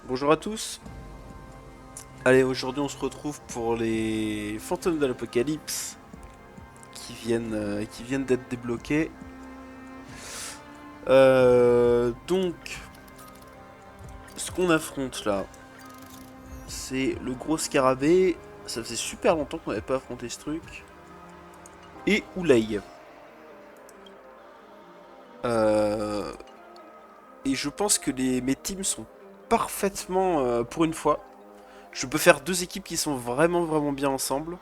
Bonjour à tous. Allez, aujourd'hui on se retrouve pour les fantômes de l'apocalypse qui viennent d'être débloqués. Donc, ce qu'on affronte là, c'est le gros scarabée. Ça faisait super longtemps qu'on n'avait pas affronté ce truc. Et Oulay. Euh, et je pense que mes teams sont parfaitement pour une fois. Je peux faire deux équipes qui sont vraiment bien ensemble.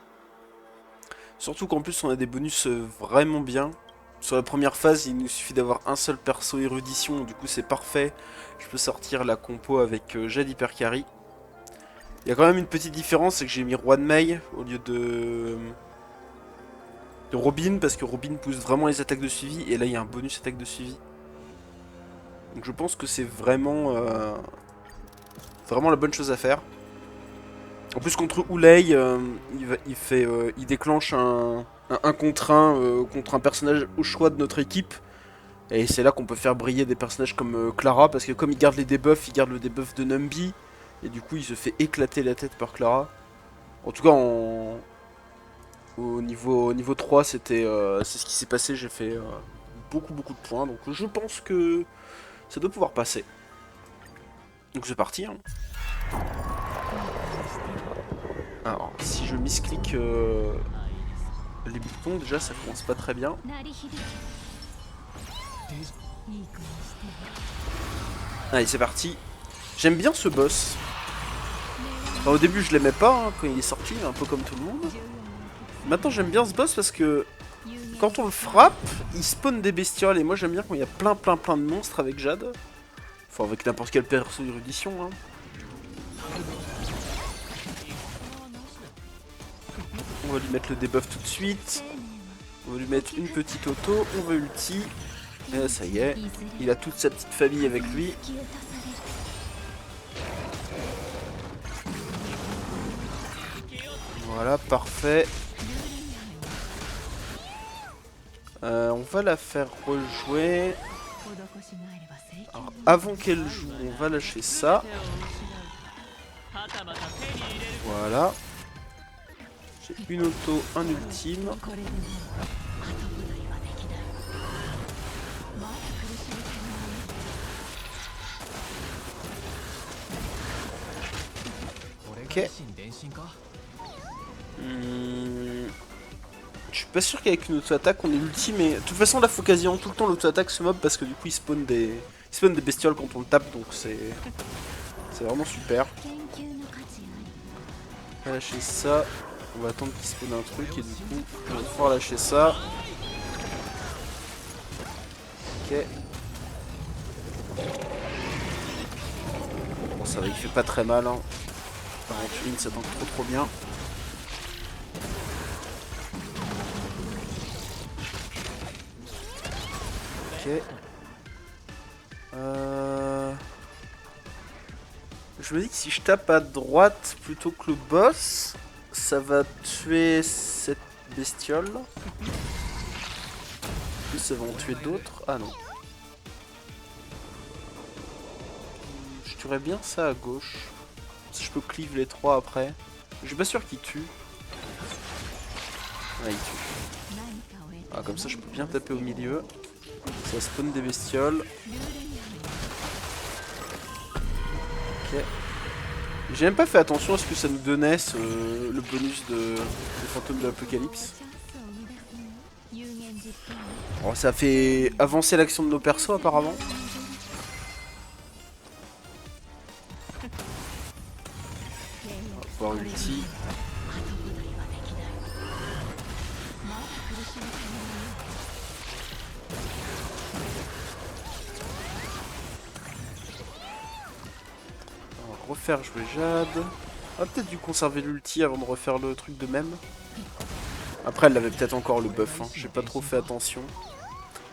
Surtout qu'en plus on a des bonus vraiment bien. Sur la première phase, il nous suffit d'avoir un seul perso érudition, du coup c'est parfait. Je peux sortir la compo avec Jade Hypercarry. Il y a quand même une petite différence, c'est que j'ai mis Roi de Mei au lieu de Robin, parce que Robin pousse vraiment les attaques de suivi, et là il y a un bonus attaque de suivi. Donc je pense que c'est vraiment la bonne chose à faire. En plus contre Oulay, il déclenche un contre un personnage au choix de notre équipe. Et c'est là qu'on peut faire briller des personnages comme Clara, parce que comme il garde les debuffs, il garde le debuff de Numby. Et du coup il se fait éclater la tête par Clara. En tout cas au niveau 3 c'est ce qui s'est passé, j'ai fait beaucoup de points. Donc je pense que ça doit pouvoir passer. Donc c'est parti. Hein. Alors si je misclique les boutons, déjà ça commence pas très bien. Allez c'est parti. J'aime bien ce boss. Enfin, au début je l'aimais pas hein, quand il est sorti, un peu comme tout le monde. Maintenant j'aime bien ce boss parce que quand on le frappe, il spawn des bestioles et moi j'aime bien quand il y a plein de monstres avec Jade. Enfin avec n'importe quel perso d'érudition. Hein. On va lui mettre le debuff tout de suite. On va lui mettre une petite auto, on va ulti. Et ça y est, il a toute sa petite famille avec lui. Voilà, parfait. On va la faire rejouer. Alors, avant qu'elle joue, on va lâcher ça. Voilà. J'ai une auto, un ultime. Ok. Je suis pas sûr qu'avec une auto-attaque on est ultime, mais de toute façon là faut quasiment tout le temps l'auto-attaque ce mob parce que du coup il spawn des bestioles quand on le tape, donc c'est vraiment super. On va lâcher ça, on va attendre qu'il spawn un truc et du coup on va pouvoir lâcher ça. Ok. Bon ça va, il fait pas très mal hein. Aventurine ça tank trop bien. Ok. Je me dis que si je tape à droite plutôt que le boss, ça va tuer cette bestiole. En plus, ça va en tuer d'autres. Ah non. Je tuerais bien ça à gauche. Si je peux cleave les trois après. Je suis pas sûr qu'il tue. Ah, il tue. Ah, comme ça, je peux bien taper au milieu. Ça spawn des bestioles. Ok. J'ai même pas fait attention à ce que ça nous donnait, le bonus des fantômes de l'apocalypse. Oh, ça fait avancer l'action de nos persos apparemment. On va pouvoir ulti. On va refaire jouer Jade. On va peut-être dû conserver l'ulti avant de refaire le truc de même. Après elle avait peut-être encore le buff, hein. J'ai pas trop fait attention.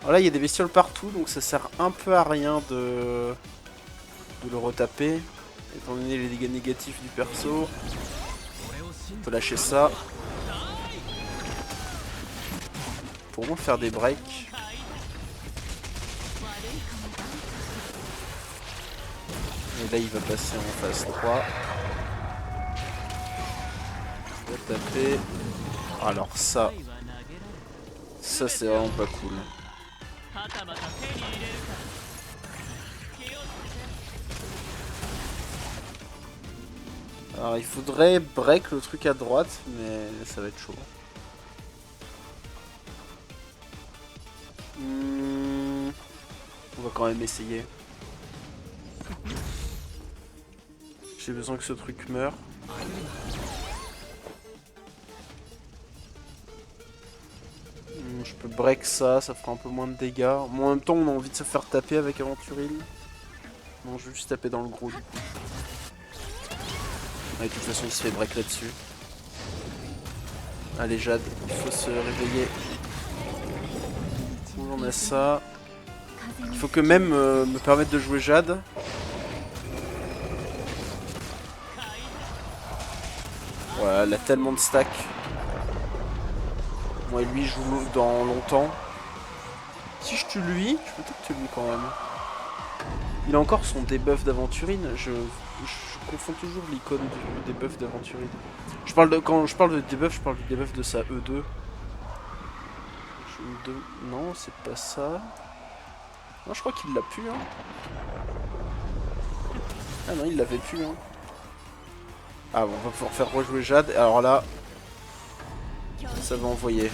Alors là il y a des bestioles partout donc ça sert un peu à rien de le retaper. Étant donné les dégâts négatifs du perso. On peut lâcher ça. Pour moi faire des breaks. Et là il va passer en phase 3. Il va taper. Alors ça c'est vraiment pas cool. Alors il faudrait break le truc à droite, mais ça va être chaud. On va quand même essayer. J'ai besoin que ce truc meure. Je peux break ça, ça fera un peu moins de dégâts. Mais en même temps, on a envie de se faire taper avec Aventurine. Non, je vais juste taper dans le gros du coup. Ouais, de toute façon, il se fait break là-dessus. Allez, Jade, il faut se réveiller. On a ça. Il faut que même me permettre de jouer Jade. Ouais, elle a tellement de stacks. Moi et lui joue dans longtemps. Si je tue lui, je peux peut-être tuer lui quand même. Il a encore son debuff d'Aventurine. Je confonds toujours l'icône du debuff d'Aventurine. Quand je parle de debuff, je parle du debuff de sa E2. Non, c'est pas ça. Non, je crois qu'il l'a pu. Hein. Ah non, il l'avait pu. Hein. Ah bon, on va pouvoir faire rejouer Jade. Alors là, ça va envoyer.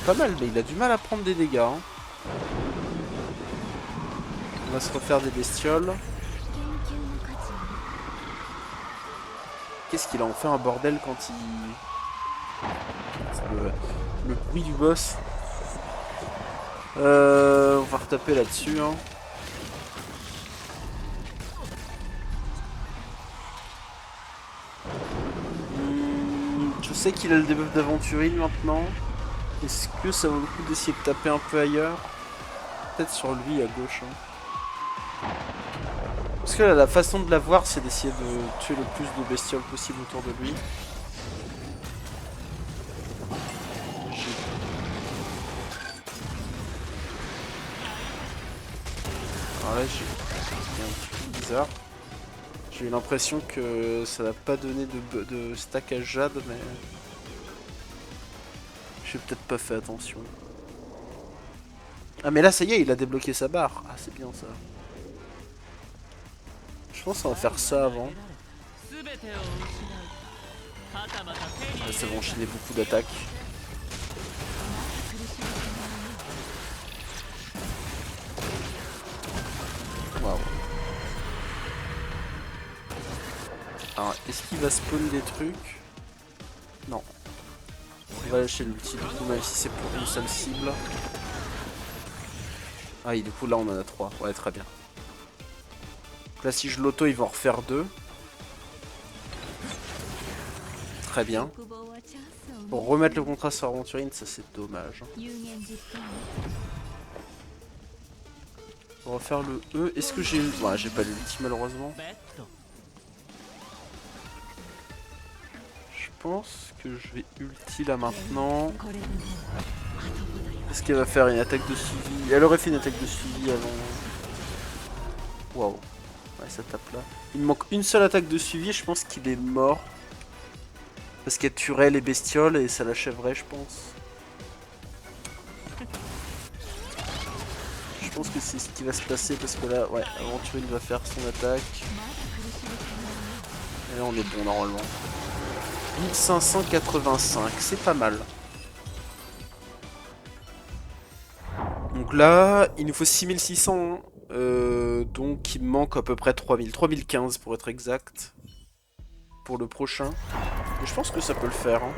Pas mal, mais il a du mal à prendre des dégâts. Hein. On va se refaire des bestioles. Qu'est-ce qu'il a en fait un bordel quand il... Le bruit du boss. On va retaper là-dessus. Hein. Je sais qu'il a le debuff d'Aventurine maintenant. Est-ce que ça vaut le coup d'essayer de taper un peu ailleurs? Peut-être sur lui à gauche. Hein. Parce que là, la façon de l'avoir, c'est d'essayer de tuer le plus de bestioles possible autour de lui. Alors là, j'ai un petit peu bizarre. J'ai eu l'impression que ça n'a pas donné de stack à Jade, mais... J'ai peut-être pas fait attention. Ah mais là ça y est, il a débloqué sa barre. Ah c'est bien ça. Je pense qu'on va faire ça avant. Là, ça va enchaîner beaucoup d'attaques. Waouh. Alors est-ce qu'il va spawn des trucs? Non. On va lâcher l'ulti du coup, même si c'est pour une seule cible. Ah, et du coup là on en a 3. Ouais, très bien. Donc là si je l'auto, il va en refaire 2. Très bien. Pour remettre le contrat sur Aventurine, ça c'est dommage. On va refaire le E. Est-ce que j'ai... Ouais, j'ai pas l'ulti malheureusement. Je pense que je vais ulti là maintenant. Est-ce qu'elle va faire une attaque de suivi? Elle aurait fait une attaque de suivi avant. Waouh. Ouais, ça tape là. Il me manque une seule attaque de suivi, je pense qu'il est mort. Parce qu'elle tuerait les bestioles et ça l'achèverait, je pense. Je pense que c'est ce qui va se passer parce que là, ouais, Aventurine va faire son attaque. Et là, on est bon normalement. 1585, c'est pas mal. Donc là, il nous faut 6600. Donc il me manque à peu près 3000. 3015 pour être exact. Pour le prochain. Et je pense que ça peut le faire. Hein.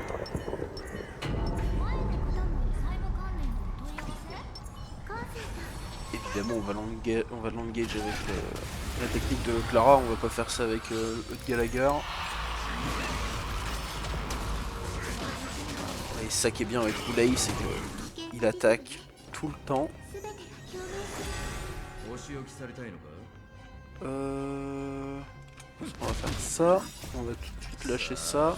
Évidemment, on va l'engage avec la technique de Clara. On va pas faire ça avec Gallagher. Et ça qui est bien avec Ulei, c'est qu'il attaque tout le temps. On va faire ça. On va tout de suite lâcher ça.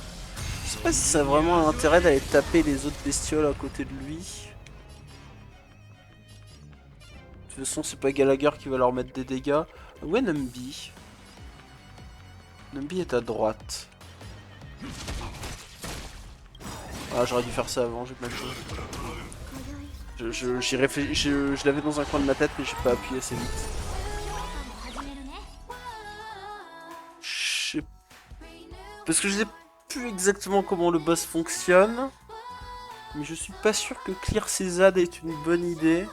Je sais pas si ça a vraiment un intérêt d'aller taper les autres bestioles à côté de lui. De toute façon, c'est pas Gallagher qui va leur mettre des dégâts. Où est Numby? Numby est à droite. Ah, j'aurais dû faire ça avant, j'ai mal joué. J'y réfléchis, je l'avais dans un coin de ma tête, mais j'ai pas appuyé assez vite. Parce que je sais plus exactement comment le boss fonctionne. Mais je suis pas sûr que clear ses ZAD est une bonne idée.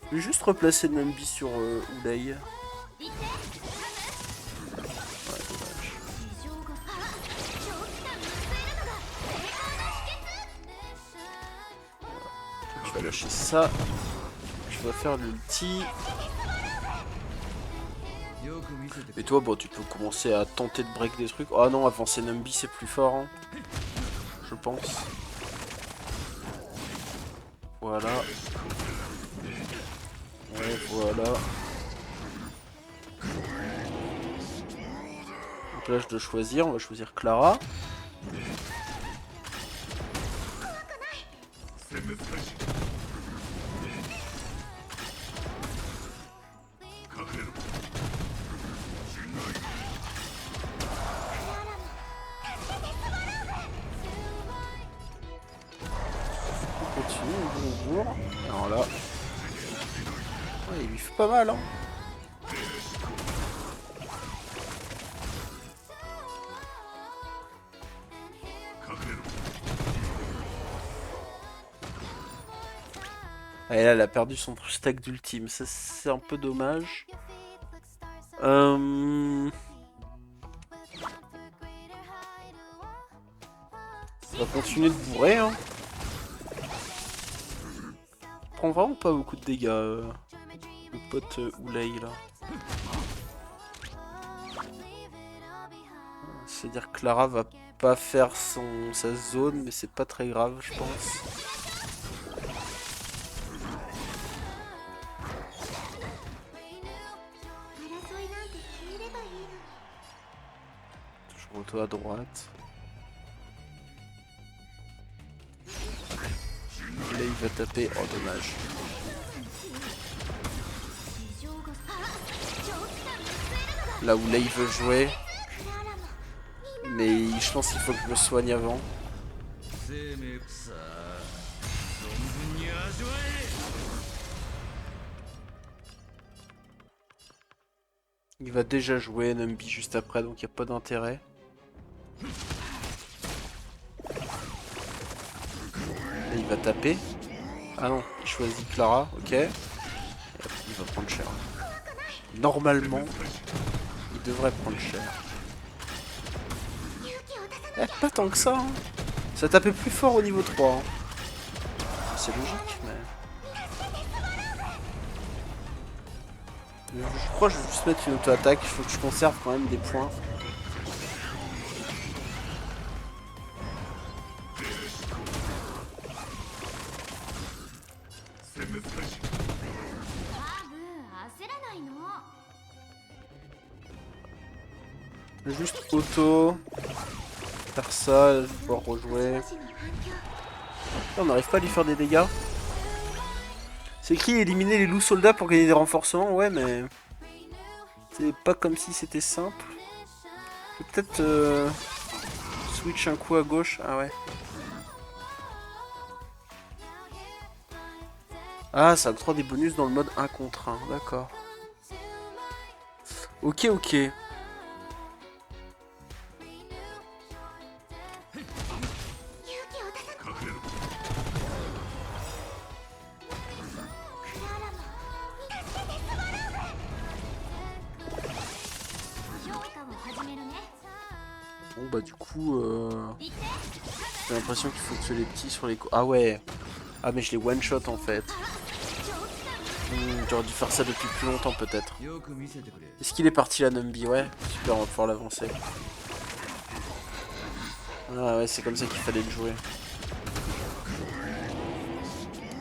Je vais juste replacer Numby sur Ulei. Je vais lâcher ça. Je vais faire l'ulti. Et toi, bon, tu peux commencer à tenter de break des trucs. Oh non, avancer Numby, c'est plus fort. Hein. Je pense. Voilà. Ouais, voilà. Donc là, je dois choisir. On va choisir Clara. Bonjour. Alors là. Ouais, il lui fait pas mal, hein. Ah, et là, elle a perdu son stack d'ultime. Ça, c'est un peu dommage. On va continuer de bourrer, hein. Prend vraiment pas beaucoup de dégâts, le pote Ulei là. C'est-à-dire que Clara va pas faire sa zone, mais c'est pas très grave, je pense. Toujours auto à droite. Là il va taper, oh dommage. Là où Lei veut jouer. Mais je pense qu'il faut que je me soigne avant. Il va déjà jouer Numby juste après, donc il n'y a pas d'intérêt. Là il va taper. Ah non, il choisit Clara, ok. Et il va prendre cher. Normalement, il devrait prendre cher. Eh, pas tant que ça, hein. Ça tapait plus fort au niveau 3. Hein. C'est logique, mais... Je crois que je vais juste mettre une auto-attaque, il faut que je conserve quand même des points. Juste auto, faire ça, je vais pouvoir rejouer. On n'arrive pas à lui faire des dégâts. C'est écrit éliminer les loups soldats pour gagner des renforcements, ouais mais... C'est pas comme si c'était simple. Je vais peut-être switch un coup à gauche, ah ouais. Ah, ça octroie des bonus dans le mode 1 contre 1, d'accord. Ok, ok. Bon bah du coup, j'ai l'impression qu'il faut tuer les petits sur les coups. Ah ouais. Ah mais je les one shot en fait. J'aurais dû faire ça depuis plus longtemps peut-être. Est-ce qu'il est parti là Numby? Ouais, super, on va pouvoir l'avancer. Ah ouais, c'est comme ça qu'il fallait le jouer.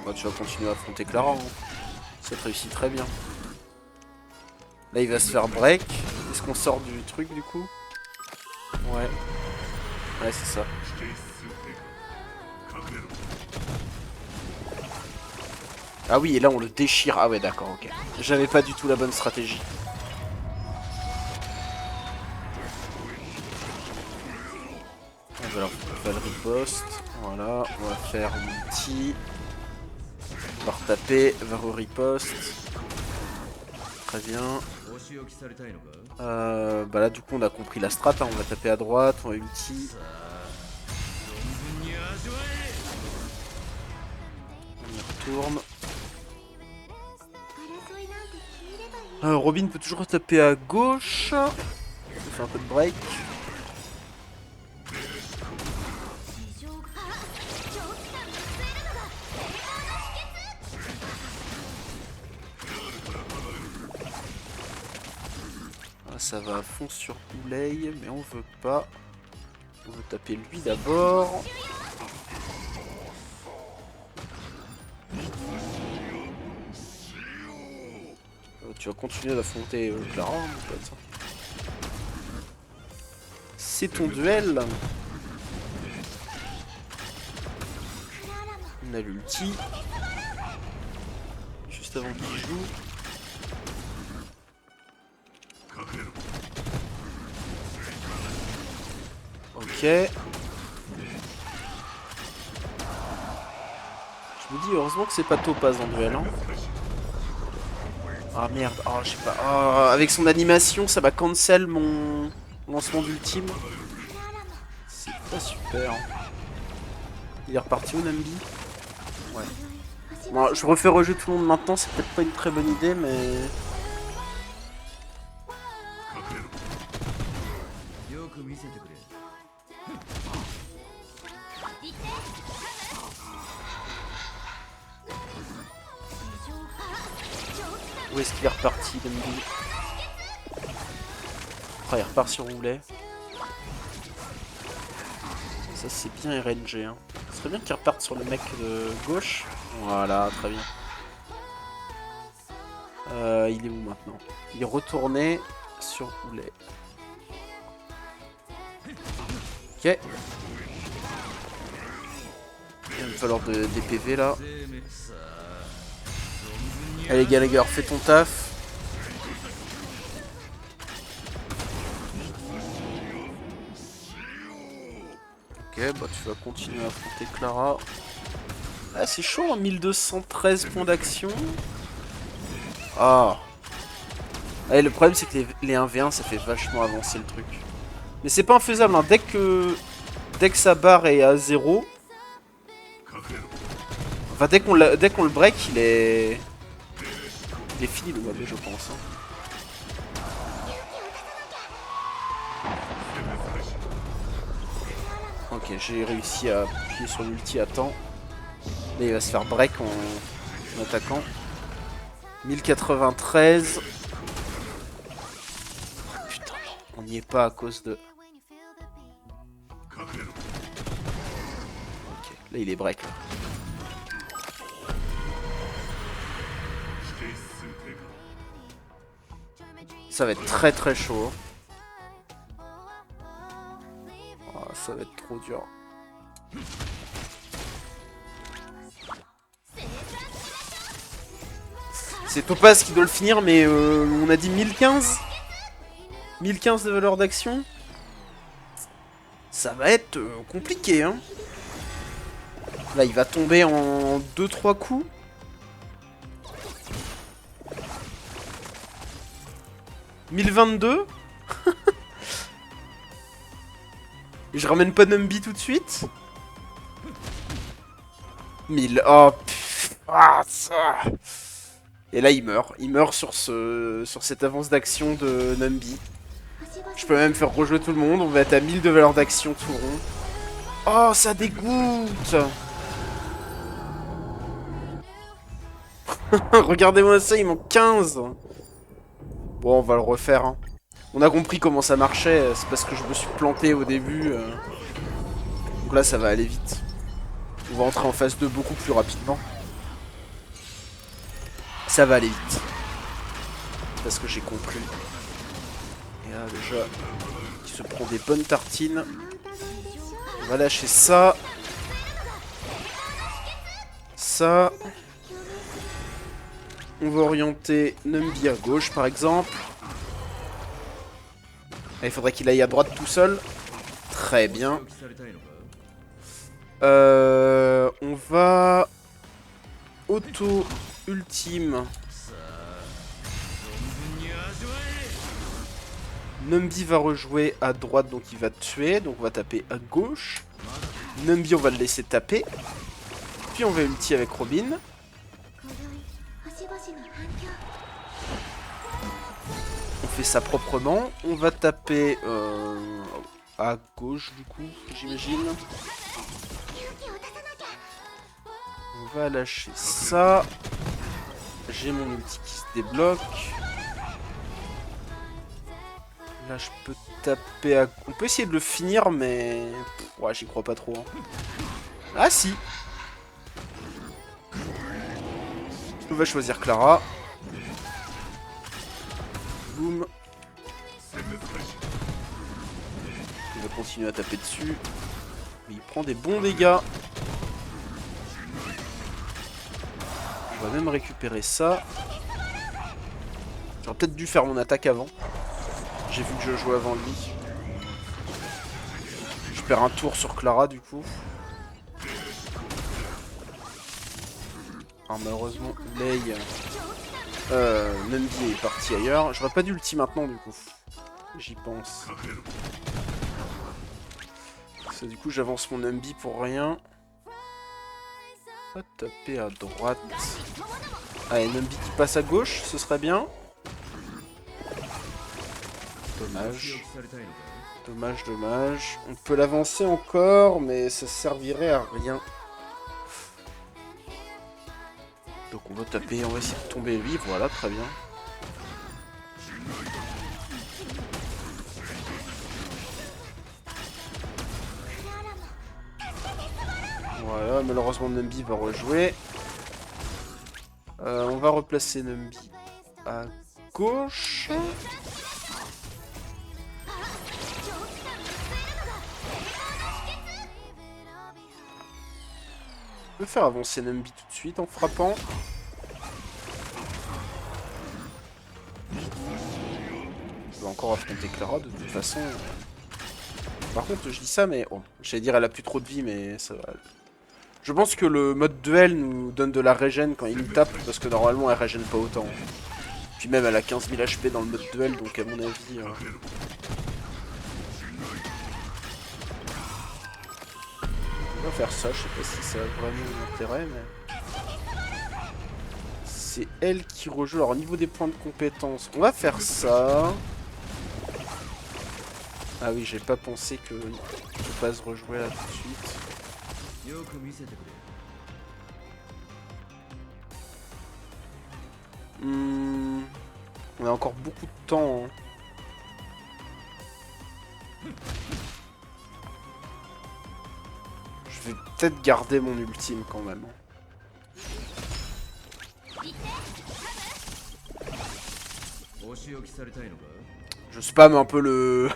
Bah, tu vas continuer à affronter Clara. Hein. Ça te réussit très bien. Là, il va se faire break. Est-ce qu'on sort du truc du coup? Ouais. Ouais, c'est ça. Ah oui, et là on le déchire. Ah ouais, d'accord, ok. J'avais pas du tout la bonne stratégie. On va le riposte. Voilà, on va faire multi. On va retaper, va re-riposte. Très bien. Bah là du coup on a compris la strat, hein. On va taper à droite, on va ulti. On y retourne. Robin peut toujours taper à gauche. Ça fait un peu de break. Ah, ça va à fond sur Oulay, mais on veut pas. On veut taper lui d'abord. Tu vas continuer d'affronter Clara, mon pote. C'est ton duel. On a l'ulti. Juste avant qu'il joue. Ok. Je me dis heureusement que c'est pas Topaz en duel. Hein. Ah merde, oh je sais pas. Oh, avec son animation, ça va cancel mon lancement d'ultime. C'est pas super. Il est reparti au Nambi. Ouais. Bon, je refais rejeu tout le monde maintenant, c'est peut-être pas une très bonne idée, mais... Où est-ce qu'il est reparti, Nambi? Oh, il repart sur Roulet. Ça c'est bien RNG. Hein. Ce serait bien qu'il reparte sur le mec de gauche. Voilà, très bien. Il est où maintenant? Il est retourné sur Roulet. Ok. Il va me falloir des PV là. Allez Gallagher, fais ton taf. Ok, bah tu vas continuer à affronter Clara. Ah c'est chaud, hein, 1213 points d'action. Ah. Ouais, le problème c'est que les 1v1 ça fait vachement avancer le truc. Mais c'est pas infaisable, hein. Dès que sa barre est à 0. Enfin dès qu'on le break il est fini le web je pense. Hein. Ok, j'ai réussi à appuyer sur l'ulti à temps. Là il va se faire break en attaquant. 1093. Putain, on n'y est pas à cause de... Ok, là il est break là. Ça va être très très chaud. Oh, ça va être trop dur. C'est Topaz qui doit le finir, mais on a dit 1015. 1015 de valeur d'action. Ça va être compliqué, hein. Là, il va tomber en 2-3 coups. « 1022 » Et je ramène pas Numby tout de suite. 1000. Oh, pff, ah, ça. Et là, il meurt. Il meurt sur cette avance d'action de Numby. Je peux même faire rejouer tout le monde. On va être à 1000 de valeur d'action tout rond. Oh, ça dégoûte. Regardez-moi ça, il manque 15. Bon, on va le refaire. Hein. On a compris comment ça marchait. C'est parce que je me suis planté au début. Donc là, ça va aller vite. On va entrer en phase 2 beaucoup plus rapidement. Ça va aller vite. Parce que j'ai compris. Et là, déjà, il se prend des bonnes tartines. On va lâcher ça. Ça. On va orienter Numbi à gauche, par exemple. Et il faudrait qu'il aille à droite tout seul. Très bien. On va... Auto ultime. Numbi va rejouer à droite, donc il va tuer. Donc on va taper à gauche. Numbi, on va le laisser taper. Puis on va ulti avec Robin. On fait ça proprement. On va taper à gauche, du coup, j'imagine. On va lâcher ça. J'ai mon ulti qui se débloque. Là, je peux taper à... On peut essayer de le finir, mais... Ouais, j'y crois pas trop. Hein. Ah, si. On va choisir Clara. Boum. Il va continuer à taper dessus. Mais il prend des bons dégâts. On va même récupérer ça. J'aurais peut-être dû faire mon attaque avant. J'ai vu que je jouais avant lui. Je perds un tour sur Clara du coup. Alors malheureusement, Lei... Numbi est parti ailleurs. J'aurais pas dû ulti maintenant du coup. J'y pense. Ça, du coup j'avance mon Numbi pour rien. On va taper à droite. Allez, Numbi qui passe à gauche, ce serait bien. Dommage. Dommage, dommage. On peut l'avancer encore, mais ça servirait à rien. Donc on va taper, on va essayer de tomber lui, voilà, très bien. Voilà, malheureusement Numbi va rejouer. On va replacer Numbi à gauche. On peut faire avancer Numbi tout de suite en frappant. On va encore affronter Clara de toute façon. Par contre, je dis ça, mais oh, j'allais dire elle a plus trop de vie, mais ça va. Je pense que le mode duel nous donne de la régène quand il nous tape, parce que normalement elle régène pas autant. Puis même elle a 15 000 HP dans le mode duel, donc à mon avis... On va faire ça, je sais pas si ça a vraiment un intérêt, mais... C'est elle qui rejoue. Alors au niveau des points de compétence, on va faire ça. Ah oui, j'ai pas pensé que je pas se rejouer là tout de suite. On a encore beaucoup de temps. Hein. Je vais peut-être garder mon ultime quand même. Je spam un peu le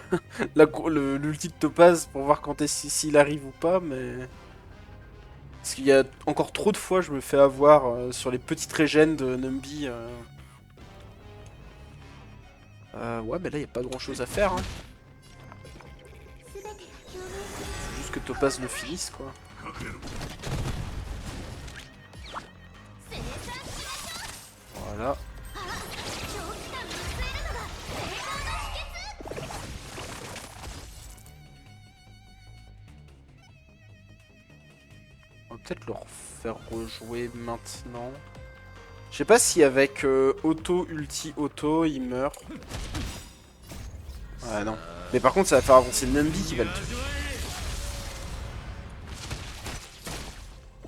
l'ulti de Topaz pour voir quand est-ce s'il arrive ou pas, mais... Parce qu'il y a encore trop de fois je me fais avoir sur les petites régènes de Numbi. Ouais, mais là il n'y a pas grand chose à faire. Hein. Faut juste que Topaz le finisse, quoi. Voilà. On va peut-être le refaire rejouer maintenant. Je sais pas si avec auto, ulti, auto, il meurt. Ouais, non. Mais par contre, ça va faire avancer Numbi qui va le tuer.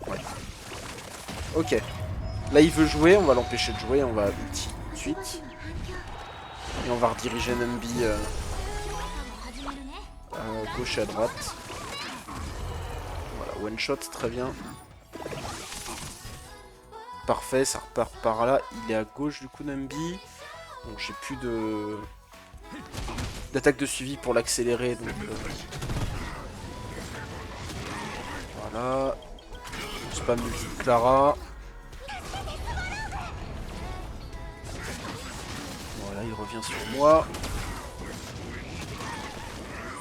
Ouais. Ok. Là, il veut jouer, on va l'empêcher de jouer, on va ulti tout de suite. Et on va rediriger Numbi à gauche et à droite. one shot, très bien. Parfait, ça repart par là. Il est à gauche du coup, Numby. Bon, j'ai plus de d'attaque de suivi pour l'accélérer, donc voilà. On spam multi Clara. Voilà, il revient sur moi.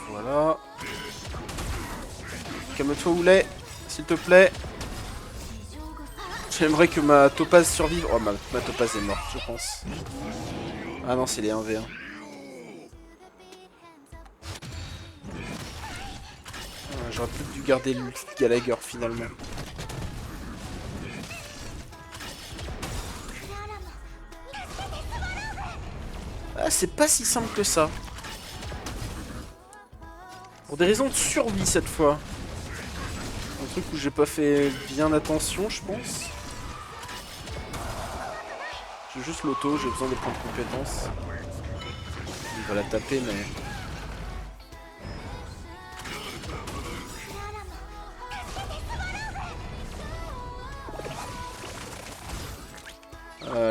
Voilà. Calme-toi, Oulay, s'il te plaît. J'aimerais que ma Topaz survive. Oh, ma Topaz est morte, je pense. Ah non, c'est les 1v1. J'aurais peut-être dû garder l'ulti de Gallagher finalement. Ah, c'est pas si simple que ça. Pour des raisons de survie cette fois. Un truc où j'ai pas fait bien attention, je pense. J'ai juste l'auto, j'ai besoin des points de compétence. Il va la taper, mais...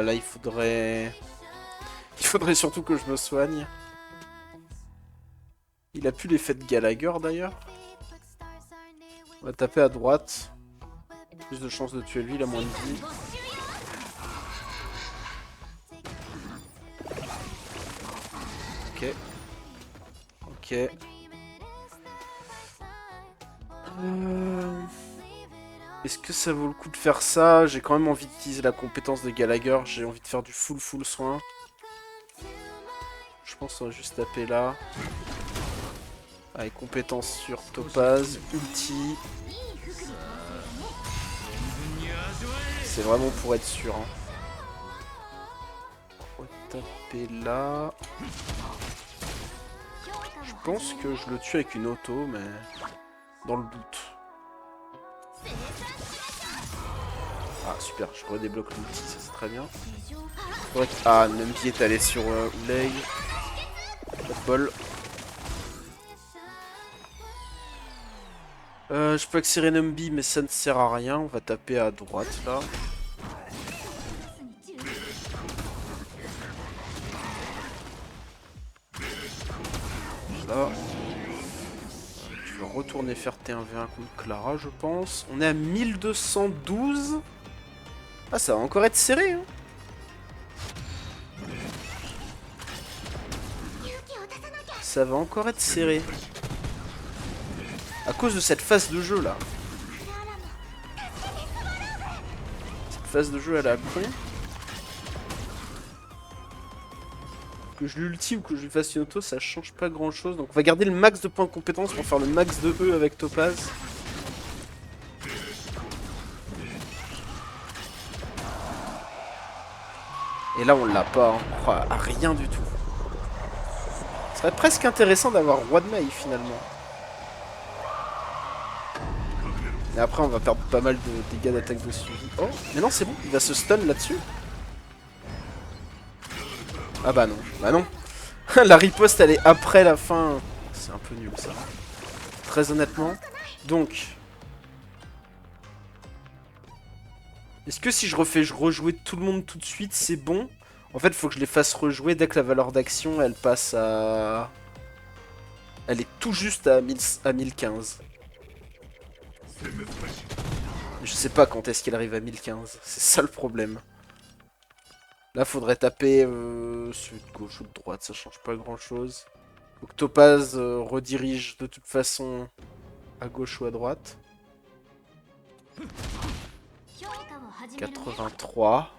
là, il faudrait... Il faudrait surtout que je me soigne. Il a plus l'effet de Gallagher, d'ailleurs. On va taper à droite. Plus de chances de tuer lui, il a moins de vie. Ok. Ok. Est-ce que ça vaut le coup de faire ça? J'ai quand même envie d'utiliser la compétence de Gallagher. J'ai envie de faire du full soin. Je pense qu'on va juste taper là. Allez, compétence sur Topaz. Ulti. C'est vraiment pour être sûr. Hein. On va taper là. Je pense que je le tue avec une auto, mais dans le doute. Ah super, je redébloque l'outil, ça c'est très bien. Ah, Numby est allé sur Oulay. Pas de bol. Je peux accélérer Numby, mais ça ne sert à rien. On va taper à droite là. Là. Je vais retourner faire T1v1 contre Clara, je pense. On est à 1212. Ah, ça va encore être serré, hein. Ça va encore être serré. À cause de cette phase de jeu, là. Cette phase de jeu, elle est à con. Que je l'ulti ou que je lui fasse une auto, ça change pas grand chose. Donc on va garder le max de points de compétence pour faire le max de E avec Topaz. Et là on l'a pas, hein. Oh, à rien du tout. Ce serait presque intéressant d'avoir Roi de Maille finalement. Et après on va perdre pas mal de dégâts d'attaque de suivi. Oh, mais non c'est bon, il va se stun là-dessus. Ah bah non, bah non. La riposte elle est après la fin. C'est un peu nul ça. Très honnêtement. Donc. Est-ce que si je refais rejouer tout le monde tout de suite, c'est bon? En fait, il faut que je les fasse rejouer dès que la valeur d'action elle passe à... Elle est tout juste à 1015. Je sais pas quand est-ce qu'elle arrive à 1015. C'est ça le problème. Là, faudrait taper sur de gauche ou de droite, ça change pas grand-chose. Faut que Topaz redirige de toute façon à gauche ou à droite. 83.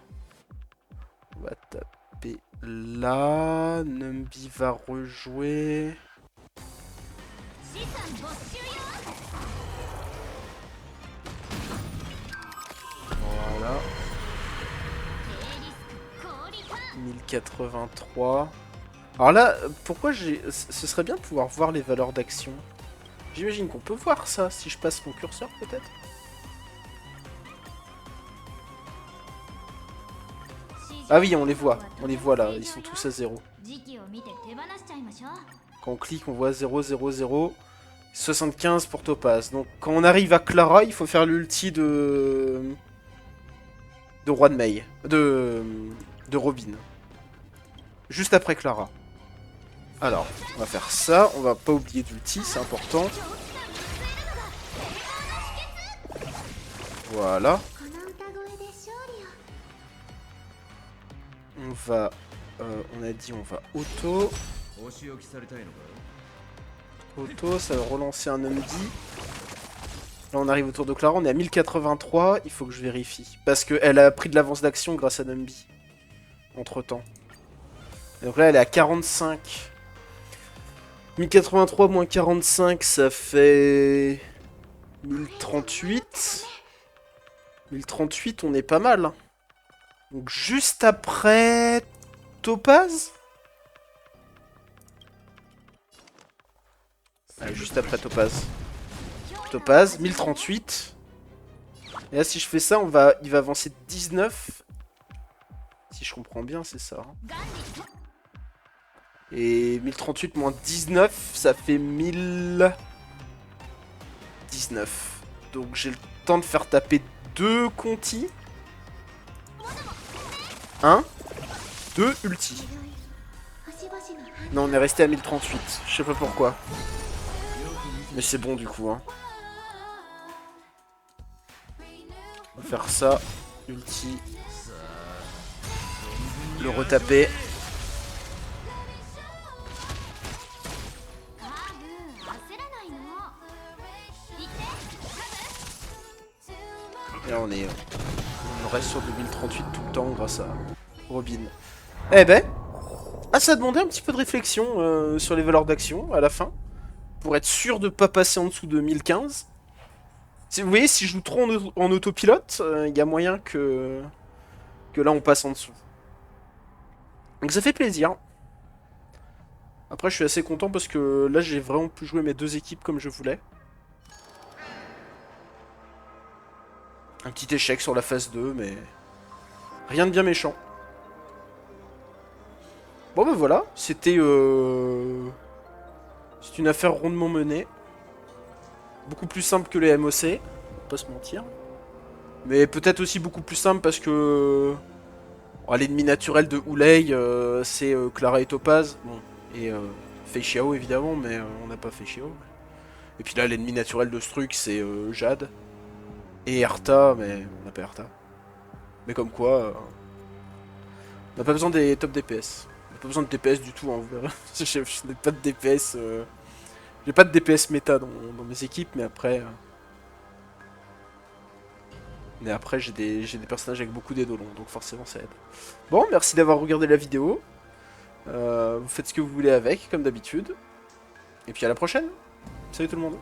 On va taper là. Numby va rejouer. Voilà. 1083. Alors là, pourquoi ce serait bien de pouvoir voir les valeurs d'action. J'imagine qu'on peut voir ça si je passe mon curseur peut-être. Ah oui, on les voit là, ils sont tous à 0. Quand on clique, on voit 0, 0, 0. 75 pour Topaz. Donc quand on arrive à Clara, il faut faire l'ulti de Roi de Mei. De Robin. Juste après Clara. Alors, on va faire ça. On va pas oublier d'ulti, c'est important. Voilà. On va... on a dit on va auto. Auto, ça va relancer un Umbi. Là on arrive autour de Clara, on est à 1083, il faut que je vérifie. Parce qu'elle a pris de l'avance d'action grâce à Numbi. Entre temps. Et donc là elle est à 45. 1083 moins 45, ça fait... 1038. 1038, on est pas mal. Donc juste après... Topaz. Allez, juste après Topaz. Topaz, 1038. Et là, si je fais ça, il va avancer de 19. Si je comprends bien, c'est ça. Et 1038 moins 19, ça fait 1019. Donc j'ai le temps de faire taper 2 Conti. 1, 2 ulti. Non, on est resté à 1038. Je sais pas pourquoi. Mais c'est bon du coup. Hein. On va faire ça. Ulti. Le retaper. Et là on reste sur 2038 tout le temps grâce à Robin. Eh ben, ça a demandé un petit peu de réflexion sur les valeurs d'action à la fin. Pour être sûr de pas passer en dessous de 1015. Vous voyez, si je joue trop en autopilote, il y a moyen que là on passe en dessous. Donc ça fait plaisir. Après je suis assez content parce que là j'ai vraiment pu jouer mes 2 équipes comme je voulais. Un petit échec sur la phase 2, mais rien de bien méchant. Bon ben voilà, c'était c'est une affaire rondement menée. Beaucoup plus simple que les MOC, on va pas se mentir. Mais peut-être aussi beaucoup plus simple parce que l'ennemi naturel de Oulei, c'est Clara et Topaz. Bon, et Fei Xiao évidemment, mais on n'a pas Fei Xiao. Et puis là, l'ennemi naturel de Struck, c'est Jade. Et Erta, mais on n'a pas Erta. Mais comme quoi, on n'a pas besoin des top DPS. On n'a pas besoin de DPS du tout, hein, vous verrez. Je n'ai pas de DPS. J'ai pas de DPS méta dans mes équipes, mais après. J'ai des personnages avec beaucoup d'édolons, donc forcément ça aide. Bon, merci d'avoir regardé la vidéo. Vous faites ce que vous voulez avec, comme d'habitude. Et puis à la prochaine. Salut tout le monde.